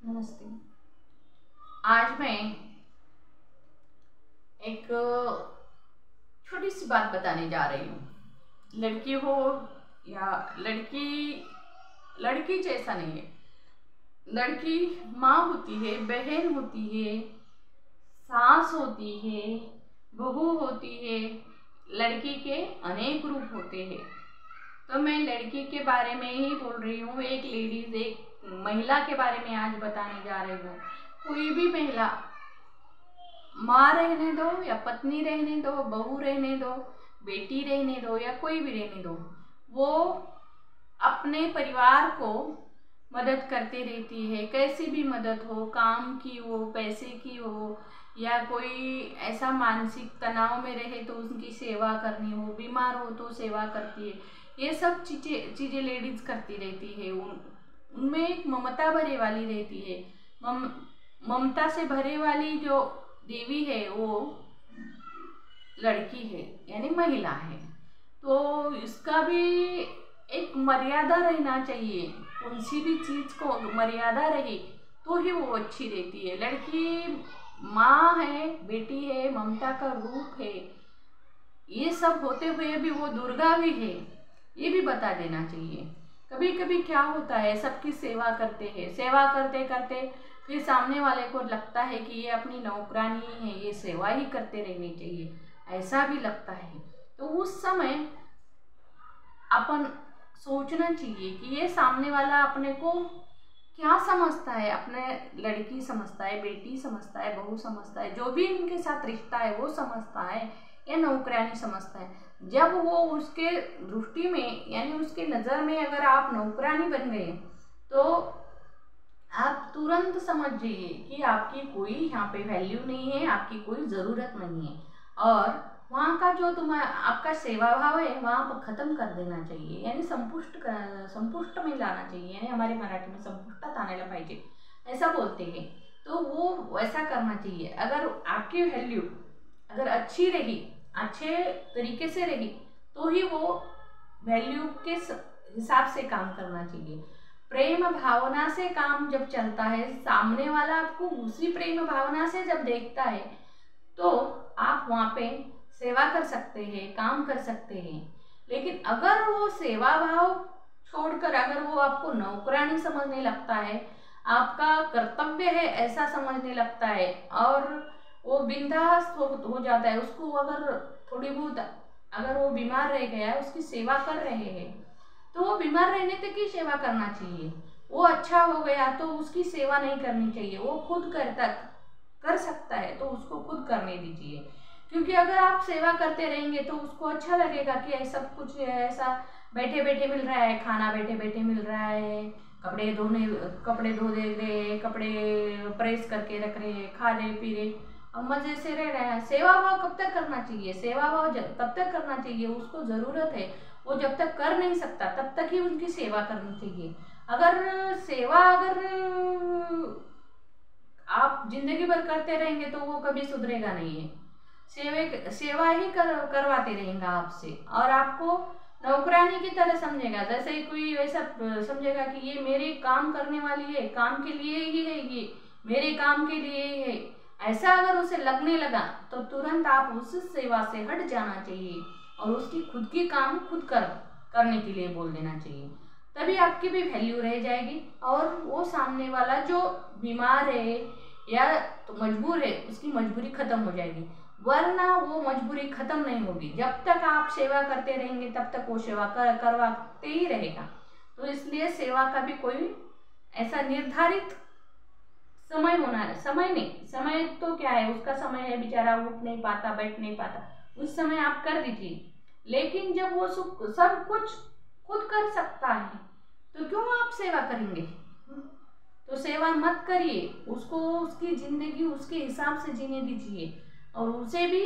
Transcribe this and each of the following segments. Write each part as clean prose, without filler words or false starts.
नमस्ते। आज मैं एक छोटी सी बात बताने जा रही हूँ। लड़की हो या लड़की, लड़की जैसा नहीं है। लड़की माँ होती है, बहन होती है, सास होती है, बहू होती है। लड़की के अनेक रूप होते हैं। तो मैं लड़की के बारे में ही बोल रही हूँ। एक लेडीज, एक महिला के बारे में आज बताने जा रही हूँ। कोई भी महिला, माँ रहने दो या पत्नी रहने दो, बहू रहने दो, बेटी रहने दो या कोई भी रहने दो, वो अपने परिवार को मदद करती रहती है। कैसी भी मदद हो, काम की हो, पैसे की हो, या कोई ऐसा मानसिक तनाव में रहे तो उनकी सेवा करनी हो, बीमार हो तो सेवा करती है। ये सब चीज़ें लेडीज करती रहती है। उनमें एक ममता भरे वाली रहती है। ममता से भरे वाली जो देवी है वो लड़की है, यानी महिला है। तो इसका भी एक मर्यादा रहना चाहिए। कौन सी भी चीज़ को मर्यादा रहे तो ही वो अच्छी रहती है। लड़की माँ है, बेटी है, ममता का रूप है। ये सब होते हुए भी वो दुर्गा भी है, ये भी बता देना चाहिए। कभी कभी क्या होता है, सबकी सेवा करते हैं, सेवा करते करते फिर सामने वाले को लगता है कि ये अपनी नौकरानी है, ये सेवा ही करते रहनी चाहिए, ऐसा भी लगता है। तो उस समय अपन सोचना चाहिए कि ये सामने वाला अपने को क्या समझता है। अपने लड़की समझता है, बेटी समझता है, बहू समझता है, जो भी उनके साथ रिश्ता है वो समझता है, या नौकरानी समझता है। जब वो उसके दृष्टि में, यानी उसके नज़र में अगर आप नौकरानी बन गए तो आप तुरंत समझ जाइए कि आपकी कोई यहाँ पे वैल्यू नहीं है, आपकी कोई ज़रूरत नहीं है। और वहाँ का जो आपका सेवा भाव है वहाँ पर ख़त्म कर देना चाहिए, यानी संपुष्ट में लाना चाहिए। यानी हमारे मराठी में संपुष्टात आणायला पाहिजे, ऐसा बोलते हैं। तो वो वैसा करना चाहिए। अगर आपकी वैल्यू अगर अच्छी रही, अच्छे तरीके से रही, तो ही वो वैल्यू के हिसाब से काम करना चाहिए। प्रेम भावना से काम जब चलता है, सामने वाला आपको उसी प्रेम भावना से जब देखता है, तो आप वहाँ पे सेवा कर सकते हैं, काम कर सकते हैं। लेकिन अगर वो सेवा भाव छोड़कर अगर वो आपको नौकरानी समझने लगता है, आपका कर्तव्य है ऐसा समझने लगता है, और वो बिंदास हो जाता है, उसको अगर थोड़ी बहुत अगर वो बीमार रह गया है, उसकी सेवा कर रहे हैं, तो वो बीमार रहने तक की सेवा करना चाहिए। वो अच्छा हो गया तो उसकी सेवा नहीं करनी चाहिए। वो खुद कर सकता है तो उसको खुद करने दीजिए। क्योंकि अगर आप सेवा करते रहेंगे तो उसको अच्छा लगेगा कि सब कुछ ऐसा बैठे बैठे मिल रहा है, खाना बैठे बैठे मिल रहा है, कपड़े धो दे रहे, कपड़े प्रेस करके रख रहे, खा रहे पी रहे, अब मजे से रह रहे हैं। सेवा भाव कब तक करना चाहिए? सेवा भाव तब तक करना चाहिए, उसको ज़रूरत है। वो जब तक कर नहीं सकता तब तक ही उनकी सेवा करनी चाहिए। अगर आप जिंदगी भर करते रहेंगे तो वो कभी सुधरेगा नहीं है। सेवा ही करवाते रहेगा आपसे, और आपको नौकरानी की तरह समझेगा। जैसे ही कोई वैसा समझेगा कि ये मेरे काम करने वाली है, काम के लिए ही है, ये मेरे काम के लिए ही है, ऐसा अगर उसे लगने लगा तो तुरंत आप उस सेवा से हट जाना चाहिए और उसकी खुद की काम खुद करने के लिए बोल देना चाहिए। तभी आपकी भी वैल्यू रह जाएगी, और वो सामने वाला जो बीमार है या तो मजबूर है, उसकी मजबूरी खत्म हो जाएगी। वरना वो मजबूरी खत्म नहीं होगी। जब तक आप सेवा करते रहेंगे तब तक वो सेवा करवाते ही रहेगा। तो इसलिए सेवा का भी कोई ऐसा निर्धारित समय होना है, समय नहीं, समय तो क्या है, उसका समय है, बेचारा उठ नहीं पाता, बैठ नहीं पाता, उस समय आप कर दीजिए। लेकिन जब वो सब कुछ खुद कर सकता है तो क्यों आप सेवा करेंगे? तो सेवा मत करिए, उसको उसकी जिंदगी उसके हिसाब से जीने दीजिए, और उसे भी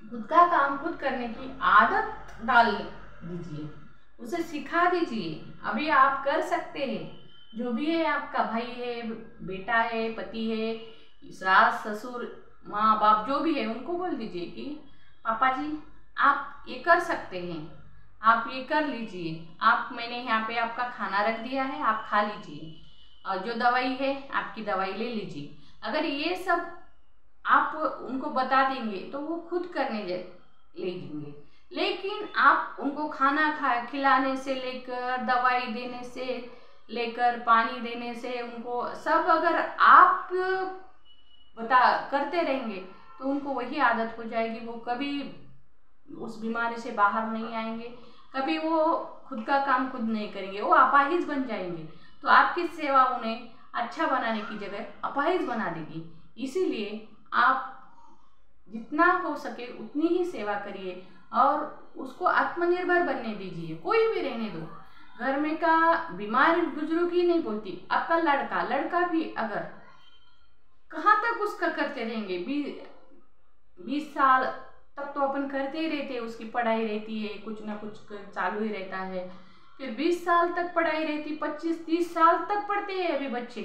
खुद का काम खुद करने की आदत डाल दीजिए, उसे सिखा दीजिए। अभी आप कर सकते हैं, जो भी है, आपका भाई है, बेटा है, पति है, सास ससुर, माँ बाप जो भी है, उनको बोल दीजिए कि पापा जी आप ये कर सकते हैं, आप ये कर लीजिए, मैंने यहाँ पे आपका खाना रख दिया है, आप खा लीजिए। और जो दवाई है आपकी दवाई ले लीजिए। अगर ये सब आप उनको बता देंगे तो वो खुद करने लेंगे। लेकिन आप उनको खाना खिलाने से लेकर, दवाई देने से लेकर, पानी देने से, उनको सब अगर आप करते रहेंगे तो उनको वही आदत हो जाएगी। वो कभी उस बीमारी से बाहर नहीं आएंगे, कभी वो खुद का काम खुद नहीं करेंगे, वो अपाहिज बन जाएंगे। तो आपकी सेवा उन्हें अच्छा बनाने की जगह अपाहिज बना देगी। इसीलिए आप जितना हो सके उतनी ही सेवा करिए और उसको आत्मनिर्भर बनने दीजिए। कोई भी रहने दो, घर में का बीमार बुजुर्ग ही नहीं बोलती, आपका लड़का भी अगर कहाँ तक उसका करते रहेंगे, 20 साल तक तो अपन करते ही रहते हैं, उसकी पढ़ाई रहती है, कुछ ना कुछ चालू ही रहता है। फिर 20 साल तक पढ़ाई रहती, 25-30 साल तक पढ़ते हैं अभी बच्चे,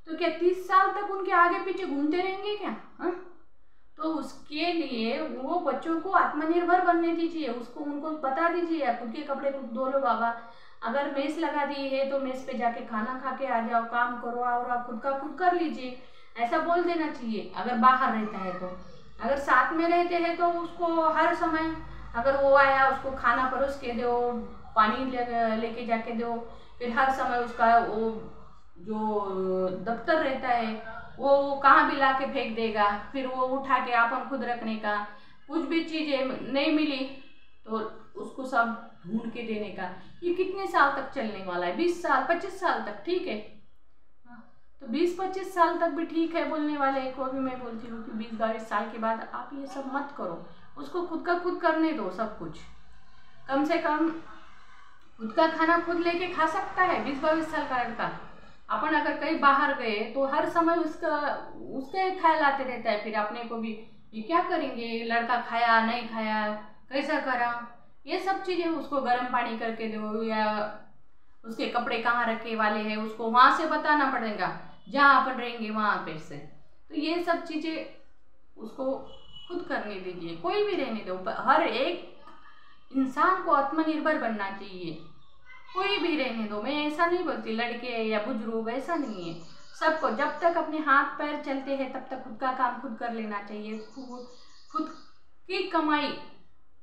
तो क्या 30 साल तक उनके आगे पीछे घूमते रहेंगे क्या? हाँ, तो उसके लिए वो बच्चों को आत्मनिर्भर बनने दीजिए। उसको उनको बता दीजिए, खुद के कपड़े खुद धो लो बाबा, अगर मेस लगा दी है तो मेस पे जाके खाना खा के आ जाओ, काम करो और आप खुद का खुद कर लीजिए, ऐसा बोल देना चाहिए। अगर बाहर रहता है तो, अगर साथ में रहते हैं तो उसको हर समय अगर वो आया उसको खाना परोस के दो, पानी लेके जाके दो। फिर हर समय उसका वो जो दफ्तर रहता है वो कहाँ भी ला के फेंक देगा, फिर वो उठा के अपन खुद रखने का। कुछ भी चीज़ें नहीं मिली तो उसको सब ढूंढ के देने का। ये कितने साल तक चलने वाला है? 20 साल 25 साल तक ठीक है। तो 20-25 साल तक भी ठीक है बोलने वाले को भी मैं बोलती हूँ कि 20-22 साल के बाद आप ये सब मत करो, उसको खुद का खुद करने दो सब कुछ। कम से कम खुद का खाना खुद लेके खा सकता है 20-22 साल का लड़का। अपन अगर कहीं बाहर गए तो हर समय उसके ख्याल आते रहता है, फिर अपने को भी ये क्या करेंगे, लड़का खाया नहीं खाया, कैसा करा, ये सब चीज़ें उसको गर्म पानी करके दो, या उसके कपड़े कहाँ रखे वाले हैं उसको वहाँ से बताना पड़ेगा जहाँ अपन रहेंगे वहाँ पे से। तो ये सब चीज़ें उसको खुद करने दीजिए, कोई भी रहने दो। हर एक इंसान को आत्मनिर्भर बनना चाहिए, कोई भी रहने दो। मैं ऐसा नहीं बोलती लड़के या बुजुर्ग, ऐसा नहीं है। सबको जब तक अपने हाथ पैर चलते हैं तब तक खुद का काम खुद कर लेना चाहिए। खुद की कमाई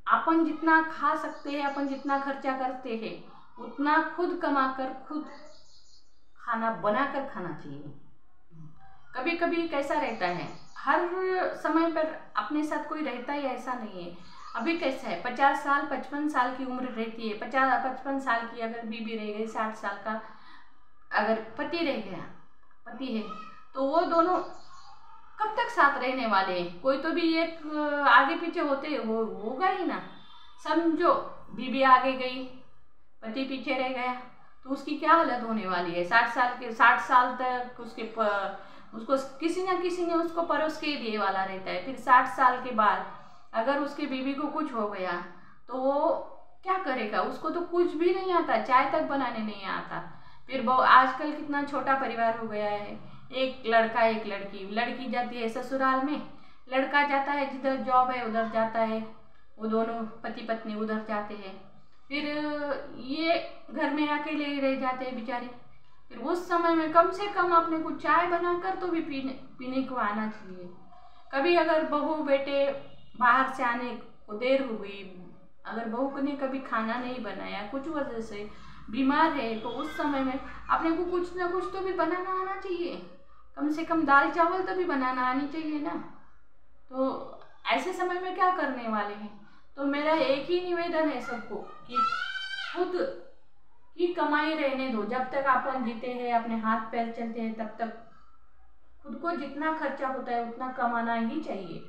अपन जितना खा सकते हैं, अपन जितना खर्चा करते हैं उतना खुद कमा कर खुद खाना बना कर खाना चाहिए। कभी कभी कैसा रहता है, हर समय पर अपने साथ कोई रहता ही ऐसा नहीं है। अभी कैसा है, 50 साल 55 साल की उम्र रहती है, 50-55 साल की अगर बीबी रह गई, 60 साल का अगर पति है, तो वो दोनों कब तक साथ रहने वाले हैं? कोई तो भी एक आगे पीछे होगा ही ना। समझो बीबी आगे गई, पति पीछे रह गया, तो उसकी क्या हालत होने वाली है? 60 साल तक उसको किसी ना किसी ने उसको परोस के दिए वाला रहता है। फिर 60 साल के बाद अगर उसकी बीवी को कुछ हो गया तो वो क्या करेगा? उसको तो कुछ भी नहीं आता, चाय तक बनाने नहीं आता। फिर वो आजकल कितना छोटा परिवार हो गया है, एक लड़का एक लड़की जाती है ससुराल में, लड़का जाता है जिधर जॉब है उधर जाता है, वो दोनों पति पत्नी उधर जाते हैं। फिर ये घर में अकेले ही रह जाते हैं बेचारे। फिर उस समय में कम से कम अपने को चाय बनाकर तो भी पीने को आना चाहिए। कभी अगर बहू बेटे बाहर से आने को देर हो गई, अगर बहू ने कभी खाना नहीं बनाया, कुछ वजह से बीमार है, तो उस समय में अपने को कुछ ना कुछ तो भी बनाना आना चाहिए। कम से कम दाल चावल तो भी बनाना आनी चाहिए ना। तो ऐसे समय में क्या करने वाले हैं? तो मेरा एक ही निवेदन है सबको कि खुद की कमाई रहने दो। जब तक अपन जीते हैं, अपने हाथ पैर चलते हैं, तब तक खुद को जितना खर्चा होता है उतना कमाना ही चाहिए।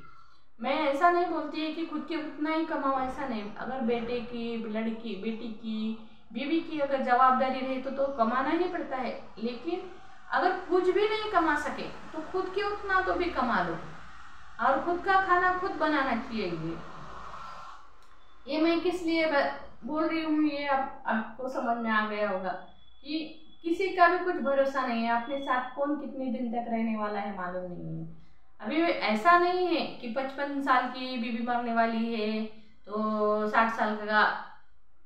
मैं ऐसा नहीं बोलती है कि खुद के उतना ही कमाओ, ऐसा नहीं। अगर बेटे की, लड़की, बेटी की, बीवी की अगर जवाबदारी रहे तो कमाना ही पड़ता है। लेकिन अगर कुछ भी नहीं कमा सके तो खुद के उतना तो भी कमा लो और खुद का खाना खुद बनाना चाहिए। ये मैं किस लिए बोल रही हूँ, ये आपको समझ में आ गया होगा कि किसी का भी कुछ भरोसा नहीं है, अपने साथ कौन कितने दिन तक रहने वाला है मालूम नहीं है। अभी ऐसा नहीं है कि 55 साल की बीबी मरने वाली है तो 60 साल का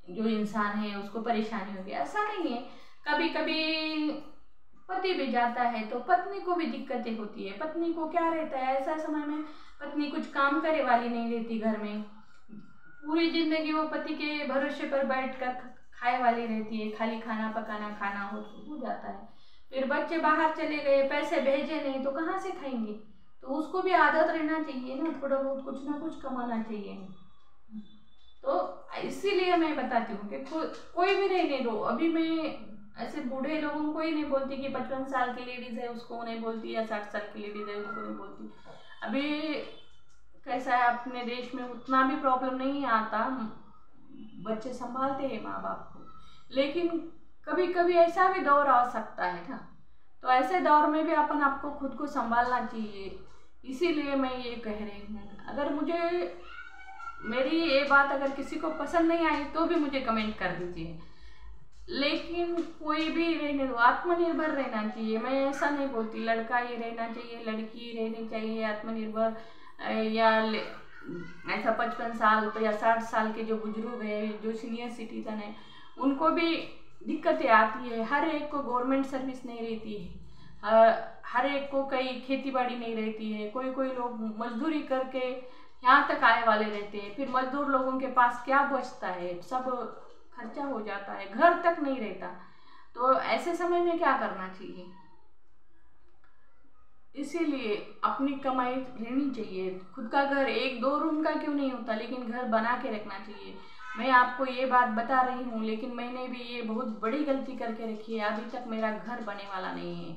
जो इंसान है उसको परेशानी होगी, ऐसा नहीं है। कभी कभी पति भी जाता है तो पत्नी को भी दिक्कतें होती है। पत्नी को क्या रहता है, ऐसा समय में पत्नी कुछ काम करे वाली नहीं रहती घर में, पूरी जिंदगी वो पति के भरोसे पर बैठकर खाए वाली रहती है, खाली खाना पकाना खाना हो जाता है। फिर बच्चे बाहर चले गए, पैसे भेजे नहीं तो कहाँ से खाएंगे। तो उसको भी आदत रहना चाहिए ना, थोड़ा बहुत कुछ ना कुछ कमाना चाहिए। तो इसीलिए मैं बताती हूँ कि कोई भी रहने दो। अभी मैं ऐसे बूढ़े लोगों को ही नहीं बोलती कि 55 साल की लेडीज है उसको नहीं बोलती, या 60 साल की लेडीज है उसको नहीं बोलती। अभी कैसा है, अपने देश में उतना भी प्रॉब्लम नहीं आता, बच्चे संभालते हैं माँ बाप को, लेकिन कभी कभी ऐसा भी दौर आ सकता है ना। तो ऐसे दौर में भी अपन आपको खुद को संभालना चाहिए। इसीलिए मैं ये कह रही हूँ। अगर मुझे मेरी ये बात अगर किसी को पसंद नहीं आई तो भी मुझे कमेंट कर दीजिए, लेकिन कोई भी रहने दो, आत्मनिर्भर रहना चाहिए। मैं ऐसा नहीं बोलती लड़का ही रहना चाहिए, लड़की ही रहनी चाहिए आत्मनिर्भर, या ऐसा 55 साल या 60 साल के जो बुजुर्ग है, जो सीनियर सिटीजन है, उनको भी दिक्कतें आती है। हर एक को गवर्नमेंट सर्विस नहीं रहती है, हर एक को कहीं खेती बाड़ी नहीं रहती है, कोई लोग मजदूरी करके यहाँ तक आए वाले रहते हैं। फिर मजदूर लोगों के पास क्या बचता है, सब खर्चा हो जाता है, घर तक नहीं रहता। तो ऐसे समय में क्या करना चाहिए, इसीलिए अपनी कमाई रहनी चाहिए। खुद का घर 1-2 रूम का क्यों नहीं होता, लेकिन घर बना के रखना चाहिए। मैं आपको ये बात बता रही हूँ, लेकिन मैंने भी ये बहुत बड़ी गलती करके रखी है। अभी तक मेरा घर बने वाला नहीं है,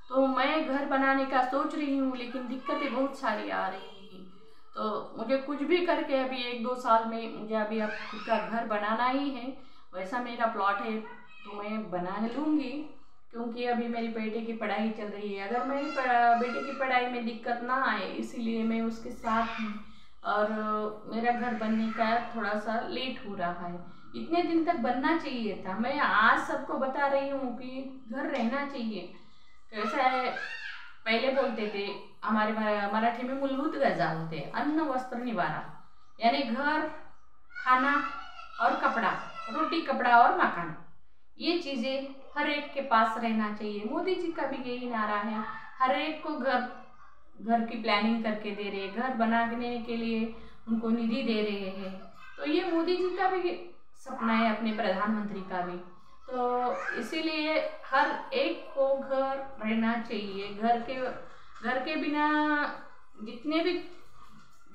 तो मैं घर बनाने का सोच रही हूँ, लेकिन दिक्कतें बहुत सारी आ रही हैं। तो मुझे कुछ भी करके अभी 1-2 साल में मुझे अभी अब खुद का घर बनाना ही है। वैसा मेरा प्लॉट है तो मैं बना लूँगी, क्योंकि अभी मेरी बेटे की पढ़ाई चल रही है। अगर मेरी बेटे की पढ़ाई में दिक्कत ना आए, इसीलिए मैं उसके साथ हूँ। और मेरा घर बनने का थोड़ा सा लेट हो रहा है, इतने दिन तक बनना चाहिए था। मैं आज सबको बता रही हूँ कि घर रहना चाहिए। कैसा है, पहले बोलते थे हमारे मराठी में मूलभूत गरजा होते, अन्न वस्त्र निवारा, यानी घर, खाना और कपड़ा, रोटी कपड़ा और मकान, ये चीज़ें हर एक के पास रहना चाहिए। मोदी जी का भी यही नारा है, हर एक को घर की प्लानिंग करके दे रहे, घर बनाने के लिए उनको निधि दे रहे हैं। तो ये मोदी जी का भी सपना है, अपने प्रधानमंत्री का भी। तो इसीलिए हर एक को घर रहना चाहिए। घर के बिना जितने भी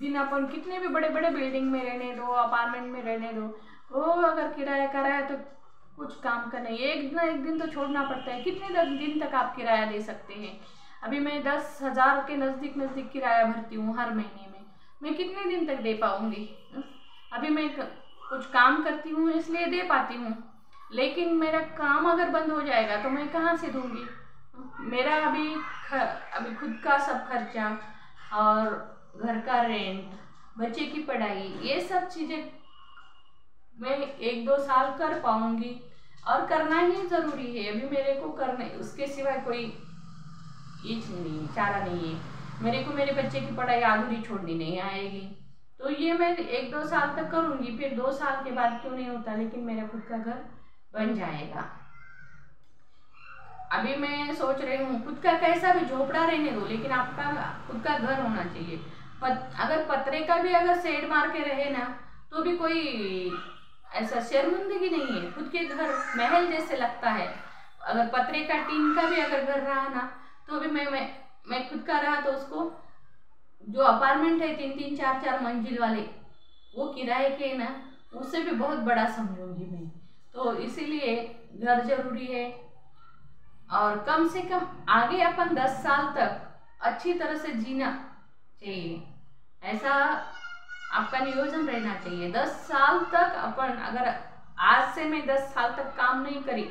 दिन अपन कितने भी बड़े बड़े बिल्डिंग में रहने दो, अपार्टमेंट में रहने दो, वो अगर किराया का है तो कुछ काम का नहीं। एक ना एक दिन तो छोड़ना पड़ता है। कितने दिन तक आप किराया दे सकते हैं। अभी मैं 10,000 के नज़दीक किराया भरती हूँ हर महीने में, मैं कितने दिन तक दे पाऊँगी। अभी मैं कुछ काम करती हूँ इसलिए दे पाती हूँ, लेकिन मेरा काम अगर बंद हो जाएगा तो मैं कहाँ से दूँगी। मेरा अभी खुद का सब खर्चा और घर का रेंट, बच्चे की पढ़ाई, ये सब चीज़ें मैं 1-2 साल कर पाऊँगी, और करना ही ज़रूरी है। अभी मेरे को करने उसके सिवाय कोई नहीं, चारा नहीं है। मेरे को मेरे बच्चे की पढ़ाई अधूरी छोड़नी नहीं आएगी। तो ये मैं 1-2 साल तक करूँगी, फिर 2 साल के बाद क्यों नहीं होता, लेकिन मेरा खुद का घर बन जाएगा। अभी मैं सोच रही हूँ खुद का कैसा भी झोपड़ा रहने दो, लेकिन आपका खुद का घर होना चाहिए। अगर पतरे का भी अगर शेड मार के रहे ना, तो भी कोई ऐसा शर्मिंदगी नहीं है। खुद के घर महल जैसे लगता है। अगर पतरे का टीन का भी अगर घर रहा ना, तो भी मैं खुद का रहा तो उसको, जो अपार्टमेंट है 3-3, 4-4 मंजिल वाले, वो किराए के ना, उससे भी बहुत बड़ा समझूंगी मैं। तो इसीलिए घर जरूरी है। और कम से कम आगे अपन 10 साल तक अच्छी तरह से जीना चाहिए, ऐसा आपका नियोजन रहना चाहिए। 10 साल तक अपन, अगर आज से मैं 10 साल तक काम नहीं करी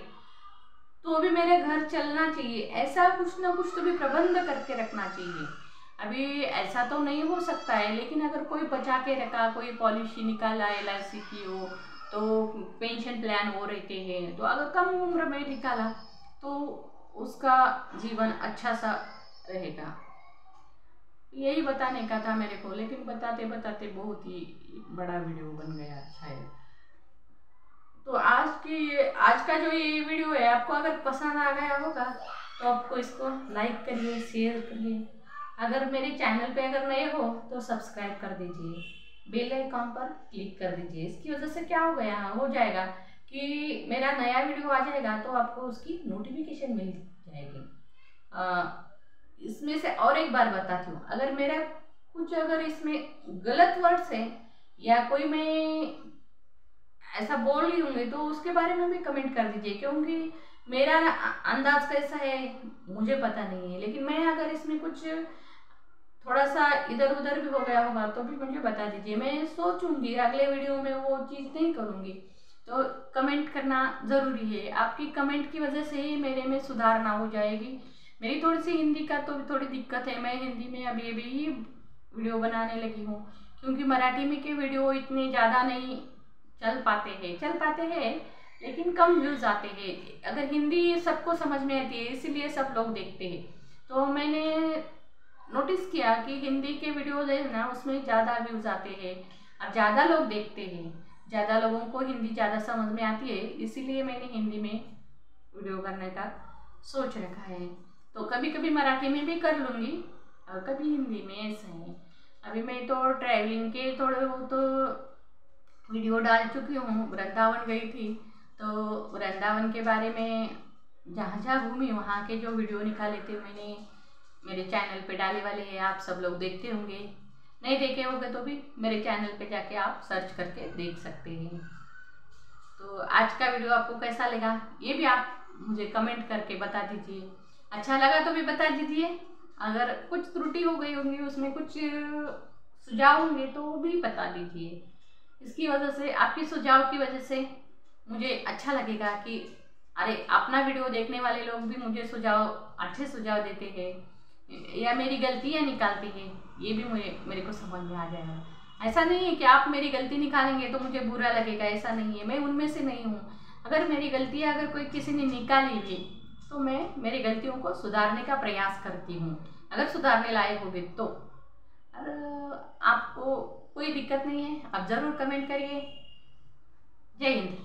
तो भी मेरे घर चलना चाहिए। ऐसा कुछ ना कुछ तो भी प्रबंध करके रखना चाहिए। अभी ऐसा तो नहीं हो सकता है, लेकिन अगर कोई बचा के रखा, कोई पॉलिसी निकाला LIC की हो, तो पेंशन प्लान वो रहते हैं, तो अगर कम उम्र में निकाला तो उसका जीवन अच्छा सा रहेगा। यही बताने का था मेरे को, लेकिन बताते बताते बहुत ही बड़ा वीडियो बन गया शायद। तो आज का जो ये वीडियो है, आपको अगर पसंद आ गया होगा तो आपको इसको लाइक करिए, शेयर करिए। अगर मेरे चैनल पे अगर नए हो तो सब्सक्राइब कर दीजिए, बेल आइकॉन पर क्लिक कर दीजिए। इसकी वजह से क्या हो जाएगा कि मेरा नया वीडियो आ जाएगा तो आपको उसकी नोटिफिकेशन मिल जाएगी। इसमें से और एक बार बताती हूँ, अगर मेरा कुछ अगर इसमें गलत वर्ड्स है या कोई मैं ऐसा बोल रही होंगी तो उसके बारे में भी कमेंट कर दीजिए, क्योंकि मेरा अंदाज कैसा है मुझे पता नहीं है। लेकिन मैं अगर इसमें कुछ थोड़ा सा इधर उधर भी हो गया होगा तो भी मुझे बता दीजिए, मैं सोचूंगी अगले वीडियो में वो चीज़ नहीं करूँगी। तो कमेंट करना ज़रूरी है, आपकी कमेंट की वजह से ही मेरे में सुधारना हो जाएगी। मेरी थोड़ी सी हिंदी का तो थोड़ी दिक्कत है, मैं हिंदी में अभी अभी ही वीडियो बनाने लगी हूँ, क्योंकि मराठी में के वीडियो इतने ज़्यादा नहीं चल पाते हैं लेकिन कम व्यूज़ आते हैं। अगर हिंदी सबको समझ में आती है इसीलिए सब लोग देखते हैं। तो मैंने नोटिस किया कि हिंदी के वीडियो है ना, उसमें ज़्यादा व्यूज़ आते हैं और ज़्यादा लोग देखते हैं, ज़्यादा लोगों को हिंदी ज़्यादा समझ में आती है, इसीलिए मैंने हिंदी में वीडियो करने का सोच रखा है। तो कभी कभी मराठी में भी कर लूँगी और कभी हिंदी में, ऐसा है। अभी मैं तो ट्रैवलिंग के थोड़े बहुत वीडियो डाल चुकी हूँ। वृंदावन गई थी तो वृंदावन के बारे में जहाँ जहाँ घूमी वहाँ के जो वीडियो निकाले थे मैंने मेरे चैनल पे डाले वाले हैं, आप सब लोग देखते होंगे। नहीं देखे होंगे तो भी मेरे चैनल पे जाके आप सर्च करके देख सकते हैं। तो आज का वीडियो आपको कैसा लगा ये भी आप मुझे कमेंट करके बता दीजिए। अच्छा लगा तो भी बता दीजिए, अगर कुछ त्रुटि हो गई होंगी उसमें कुछ सुझाव होंगे तो वो भी बता दीजिए। इसकी वजह से, आपकी सुझाव की वजह से मुझे अच्छा लगेगा कि अरे अपना वीडियो देखने वाले लोग भी मुझे अच्छे सुझाव देते हैं या मेरी गलतियाँ निकालते हैं, ये भी मेरे को समझ में आ जाएगा। ऐसा नहीं है कि आप मेरी गलती निकालेंगे तो मुझे बुरा लगेगा, ऐसा नहीं है। मैं उनमें से नहीं हूँ। अगर मेरी गलतियाँ अगर कोई किसी ने निकाली भी तो मैं मेरी गलतियों को सुधारने का प्रयास करती हूँ, अगर सुधारने लायक होगी तो। आपको कोई दिक्कत नहीं है, आप ज़रूर कमेंट करिए। जय हिंद।